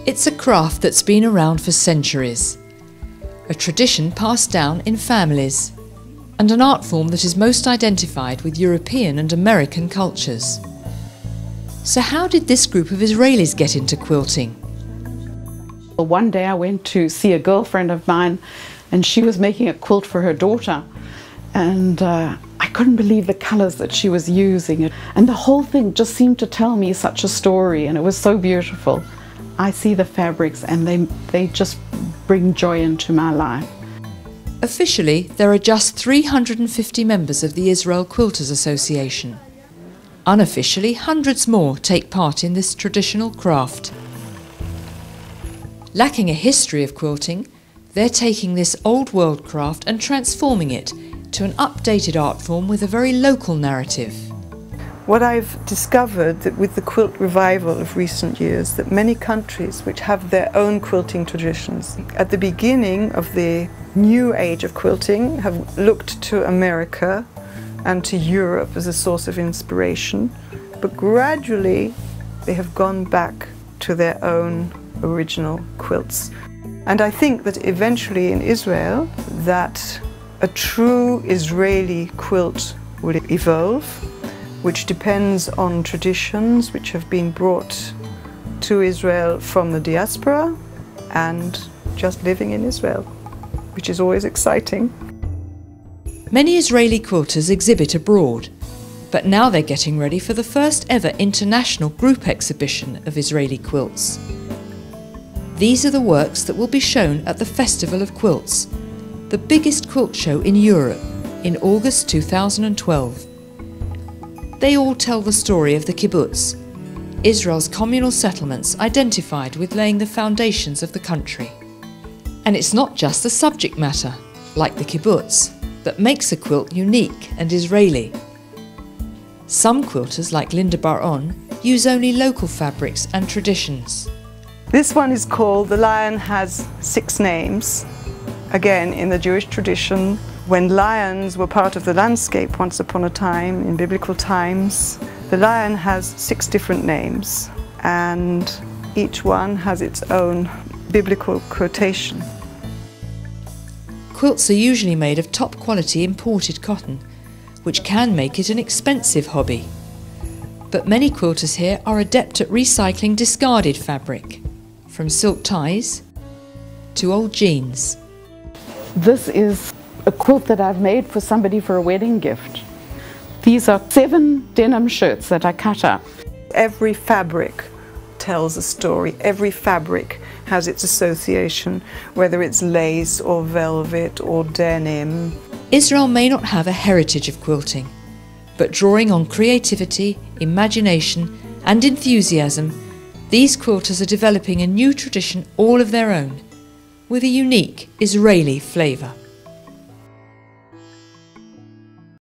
It's a craft that's been around for centuries, a tradition passed down in families, and an art form that is most identified with European and American cultures. So how did this group of Israelis get into quilting? Well, one day I went to see a girlfriend of mine, and she was making a quilt for her daughter, and I couldn't believe the colours that she was using, and the whole thing just seemed to tell me such a story, and it was so beautiful. I see the fabrics and they just bring joy into my life. Officially, there are just 350 members of the Israel Quilters Association. Unofficially, hundreds more take part in this traditional craft. Lacking a history of quilting, they're taking this old world craft and transforming it to an updated art form with a very local narrative. What I've discovered that with the quilt revival of recent years, that many countries which have their own quilting traditions, at the beginning of the new age of quilting, have looked to America and to Europe as a source of inspiration, but gradually they have gone back to their own original quilts. And I think that eventually in Israel, that a true Israeli quilt will evolve, which depends on traditions which have been brought to Israel from the diaspora and just living in Israel, which is always exciting. Many Israeli quilters exhibit abroad, but now they're getting ready for the first ever international group exhibition of Israeli quilts. These are the works that will be shown at the Festival of Quilts, the biggest quilt show in Europe, in August 2012. They all tell the story of the kibbutz, Israel's communal settlements identified with laying the foundations of the country. And it's not just the subject matter, like the kibbutz, that makes a quilt unique and Israeli. Some quilters, like Linda Bar-On, use only local fabrics and traditions. This one is called The Lion Has 6 Names. Again, in the Jewish tradition, when lions were part of the landscape once upon a time, in biblical times, the lion has 6 different names, and each one has its own biblical quotation. Quilts are usually made of top quality imported cotton, which can make it an expensive hobby. But many quilters here are adept at recycling discarded fabric, from silk ties to old jeans. This is a quilt that I've made for somebody for a wedding gift. These are 7 denim shirts that I cut up. Every fabric tells a story. Every fabric has its association, whether it's lace or velvet or denim. Israel may not have a heritage of quilting, but drawing on creativity, imagination and enthusiasm, these quilters are developing a new tradition all of their own, with a unique Israeli flavour.